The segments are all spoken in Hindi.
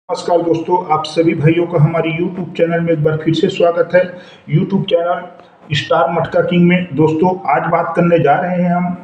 नमस्कार दोस्तों, आप सभी भाइयों का हमारे YouTube चैनल में एक बार फिर से स्वागत है। YouTube चैनल स्टार मटका किंग में दोस्तों आज बात करने जा रहे हैं हम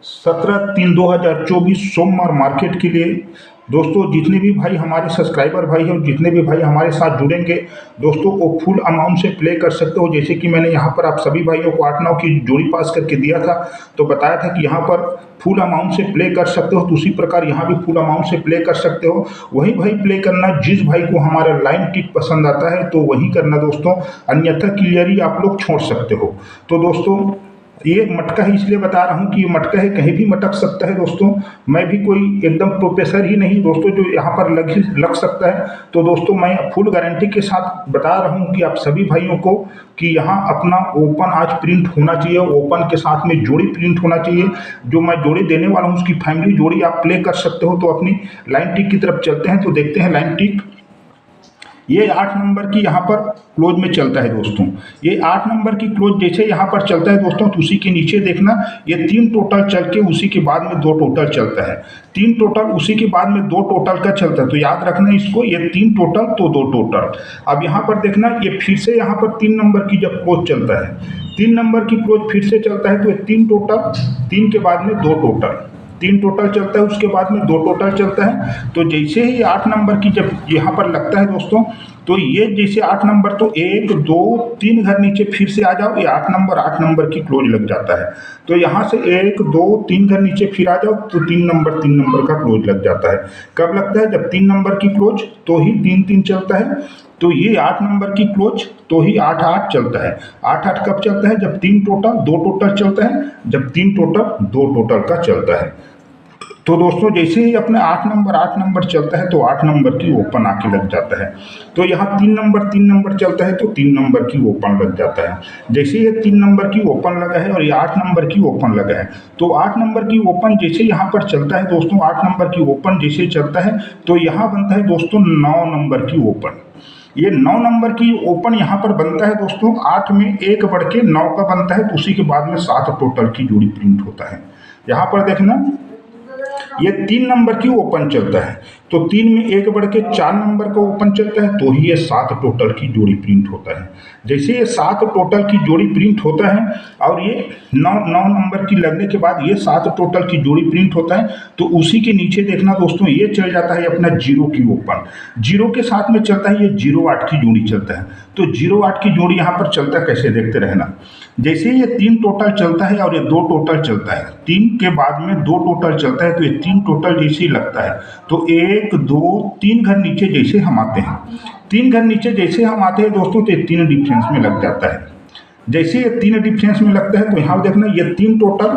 17/3/2024 सोमवार मार्केट के लिए। दोस्तों जितने भी भाई हमारे सब्सक्राइबर भाई हैं और जितने भी भाई हमारे साथ जुड़ेंगे दोस्तों वो फुल अमाउंट से प्ले कर सकते हो। जैसे कि मैंने यहाँ पर आप सभी भाइयों को 8-9 की जोड़ी पास करके दिया था, तो बताया था कि यहाँ पर फुल अमाउंट से प्ले कर सकते हो, तो उसी प्रकार यहाँ भी फुल अमाउंट से प्ले कर सकते हो। वही भाई प्ले करना, जिस भाई को हमारा लाइन टिक पसंद आता है तो वही करना दोस्तों, अन्यथा क्लियर ही आप लोग छोड़ सकते हो। तो दोस्तों ये मटका ही इसलिए बता रहा हूँ कि ये मटका है, कहीं भी मटक सकता है दोस्तों। मैं भी कोई एकदम प्रोफेसर ही नहीं दोस्तों जो यहाँ पर लग सकता है। तो दोस्तों मैं फुल गारंटी के साथ बता रहा हूँ कि आप सभी भाइयों को कि यहाँ अपना ओपन आज प्रिंट होना चाहिए, ओपन के साथ में जोड़ी प्रिंट होना चाहिए। जो मैं जोड़ी देने वाला हूँ उसकी फैमिली जोड़ी आप प्ले कर सकते हो। तो अपनी लाइन टिक की तरफ चलते हैं, तो देखते हैं लाइन टिक। ये 8 नंबर की यहाँ पर क्लोज में चलता है दोस्तों। ये 8 नंबर की क्लोज जैसे यहाँ पर चलता है दोस्तों, तो उसी के नीचे देखना ये 3 टोटल चल के उसी के बाद में 2 टोटल चलता है। 3 टोटल उसी के बाद में 2 टोटल का चलता है। तो याद रखना इसको, ये 3 टोटल तो 2 टोटल। अब यहाँ पर देखना ये फिर से यहाँ पर 3 नंबर की जब क्लोज चलता है, 3 नंबर की क्लोज फिर से चलता है, तो ये 3 टोटल, 3 के बाद में 2 टोटल, 3 टोटल चलता है, उसके बाद में 2 टोटल चलता है। तो जैसे ही 8 नंबर की जब यहाँ पर लगता है दोस्तों, तो ये जैसे 8 नंबर, तो 1 2 3 घर नीचे फिर से आ जाओ, ये 8 नंबर की क्लोज लग जाता है। तो यहाँ से 1 2 3 घर नीचे फिर आ जाओ, तो 3 नंबर का क्लोज लग जाता है। कब लगता है? जब 3 नंबर की क्लोज, तो ही 3 3 चलता है। तो ये 8 नंबर की क्लोज, तो ही 8 8 चलता है। 8 8 कब चलता है? जब 3 टोटल 2 टोटल चलता है, जब 3 टोटल 2 टोटल का चलता है। तो दोस्तों जैसे ही अपने 8 नंबर चलता है, तो 8 नंबर की ओपन आके लग जाता है। तो यहाँ 3 नंबर चलता है, तो 3 नंबर की ओपन लग जाता है। जैसे ये 3 नंबर की ओपन लगा है और ये 8 नंबर की ओपन लगा है, तो 8 नंबर की ओपन जैसे यहाँ पर चलता है दोस्तों, 8 नंबर की ओपन जैसे चलता है, तो यहाँ बनता है दोस्तों 9 नंबर की ओपन। ये 9 नंबर की ओपन यहाँ पर बनता है दोस्तों। 8 में 1 बढ़ के 9 का बनता है, तो उसी के बाद में 7 टोटल की जोड़ी प्रिंट होता है। यहाँ पर देखना ये 3 नंबर की ओपन चलता है, तो 3 में 1 बढ़ के 4 नंबर का ओपन चलता है, तो ही ये 7 टोटल की जोड़ी प्रिंट होता है। जैसे ये 7 टोटल की जोड़ी प्रिंट होता है और ये 9 नंबर की लगने के बाद ये 7 टोटल की जोड़ी प्रिंट होता है, तो उसी के नीचे देखना दोस्तों ये चल जाता है अपना 0 की ओपन। 0 के साथ में चलता है ये 0-8 की जोड़ी चलता है। तो 0-8 की जोड़ी यहाँ पर चलता कैसे देखते रहना। जैसे ये 3 टोटल चलता है और ये 2 टोटल चलता है, 3 के बाद में 2 टोटल चलता है, तो ये 3 टोटल जैसे ही लगता है, तो 1 2 3 घर नीचे जैसे हम आते हैं, 3 घर नीचे जैसे हम आते हैं दोस्तों, तो ये 3 डिफरेंस में लग जाता है। जैसे ये 3 डिफरेंस में लगता है, तो यहाँ देखना ये 3 टोटल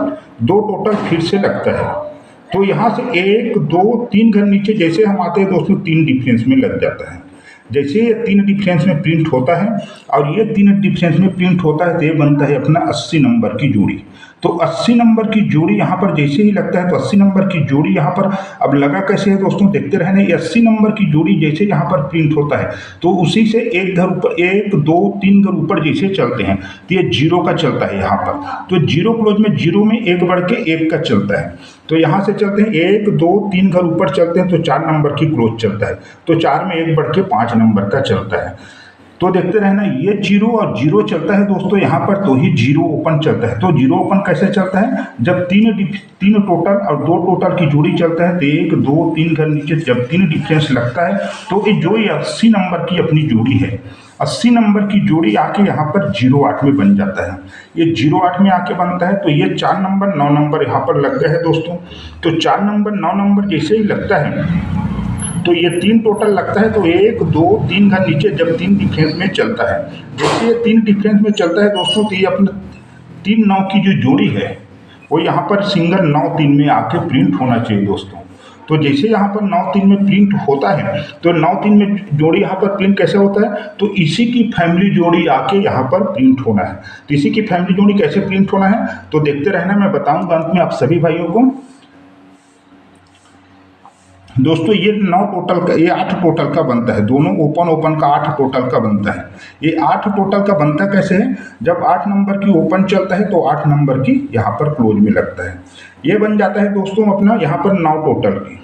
2 टोटल फिर से लगता है। तो यहाँ से 1 2 3 घर नीचे जैसे हम आते हैं दोस्तों, 3 डिफरेंस में लग जाता है। जैसे ये 3 डिफरेंस में प्रिंट होता है और ये 3 डिफरेंस में प्रिंट होता है, तो ये बनता है अपना 80 नंबर की जोड़ी। तो 80 नंबर की जोड़ी यहाँ पर जैसे ही लगता है, तो 80 नंबर की जोड़ी यहाँ पर अब लगा कैसे है दोस्तों, देखते रहना। ये 80 नंबर की जोड़ी जैसे यहाँ पर प्रिंट होता है, तो उसी से 1 घर ऊपर, 1 2 3 घर ऊपर जैसे चलते हैं, तो ये 0 का चलता है यहाँ पर। तो 0 क्लोज में 0 में 1 बढ़ के 1 का चलता है, तो यहाँ से चलते हैं 1 2 3 घर ऊपर चलते हैं, तो 4 नंबर की क्लोज चलता है, तो 4 में 1 बढ़ के 5 नंबर का चलता है। तो देखते रहना ये 0 और 0 चलता है दोस्तों यहाँ पर, तो ही 0 ओपन चलता है। तो 0 ओपन कैसे चलता है? जब 3 टोटल और 2 टोटल की जोड़ी चलता है, तो 1 2 3 घर नीचे जब 3 डिफरेंस लगता है, तो ये जो ये 80 नंबर की अपनी जोड़ी है, 80 नंबर की जोड़ी आके यहाँ पर 0-8 में बन जाता है। ये 0-8 में आके बनता है, तो ये 4 नंबर 9 नंबर यहाँ पर लग गए हैं दोस्तों। तो 4 नंबर 9 नंबर जैसे ही लगता है, तो ये 3 टोटल लगता है, तो 1 2 3 घर नीचे जब 3 डिफरेंस में चलता है, जैसे ये 3 डिफरेंस में चलता है दोस्तों, तो ये अपना 3 9 की जो जोड़ी है वो यहाँ पर सिंगल 9 3 में आके प्रिंट होना चाहिए दोस्तों। तो जैसे यहाँ पर 9 3 में प्रिंट होता है, तो 9 3 में जोड़ी यहाँ पर प्रिंट कैसे होता है, तो इसी की फैमिली जोड़ी आके यहाँ पर प्रिंट होना है। तो इसी की फैमिली जोड़ी कैसे प्रिंट होना है, तो देखते रहना, मैं बताऊँगा अंत में आप सभी भाइयों को। दोस्तों ये 9 टोटल का, ये 8 टोटल का बनता है, दोनों ओपन का 8 टोटल का बनता है। ये 8 टोटल का बनता कैसे है? जब 8 नंबर की ओपन चलता है, तो 8 नंबर की यहाँ पर क्लोज में लगता है। ये बन जाता है दोस्तों अपना यहाँ पर 9 टोटल की।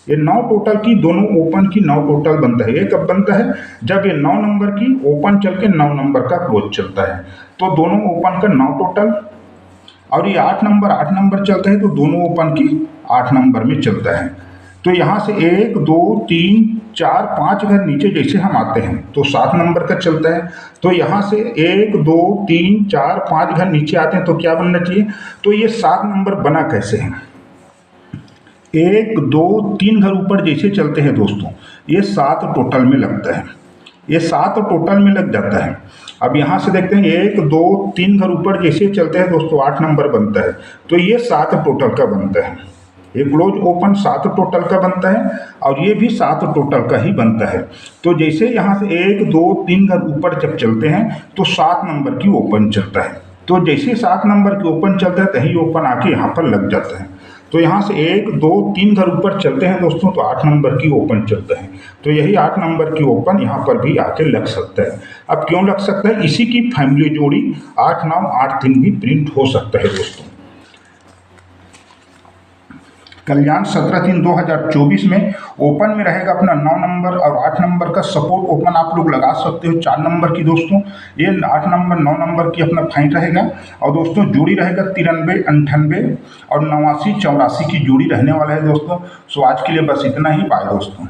ये 9 टोटल की दोनों ओपन की 9 टोटल बनता है। ये कब बनता है? जब ये 9 नंबर की ओपन चल के 9 नंबर का क्लोज चलता है। तो दोनों ओपन का 9 टोटल, और ये 8 नंबर चलता है तो दोनों ओपन की 8 नंबर में चलता है। तो यहाँ से 1 2 3 4 5 घर नीचे जैसे हम आते हैं तो 7 नंबर का चलता है। तो यहाँ से 1 2 3 4 5 घर नीचे आते हैं तो क्या बनना चाहिए? तो ये 7 नंबर बना कैसे है? 1 2 3 घर ऊपर जैसे चलते हैं दोस्तों, ये 7 टोटल में लगता है। ये 7 टोटल में लग जाता है। अब यहाँ से देखते हैं 1 2 3 घर ऊपर जैसे चलते हैं दोस्तों 8 नंबर बनता है। तो ये 7 टोटल का बनता है। ये क्लोज ओपन 7 टोटल का बनता है और ये भी 7 टोटल का ही बनता है। तो जैसे यहाँ से 1 2 3 घर ऊपर जब चलते हैं तो 7 नंबर की ओपन चलता है। तो जैसे 7 नंबर की ओपन चलता है तही ओपन आके यहाँ पर लग जाता है। तो यहाँ से 1 2 3 घर ऊपर चलते हैं दोस्तों तो 8 नंबर की ओपन चलता है। तो यही 8 नंबर की ओपन यहाँ पर भी आके लग सकता है। अब क्यों लग सकता है? इसी की फैमिली जोड़ी 8 9 8 3 भी प्रिंट हो सकता है दोस्तों। कल्याण 17/3/2024 में ओपन में रहेगा अपना 9 नंबर और 8 नंबर का सपोर्ट ओपन आप लोग लगा सकते हो 4 नंबर की दोस्तों। ये 8 नंबर 9 नंबर की अपना फाइन रहेगा और दोस्तों जोड़ी रहेगा 93 98 और 89 84 की जोड़ी रहने वाला है दोस्तों। सो आज के लिए बस इतना ही। बाय दोस्तों।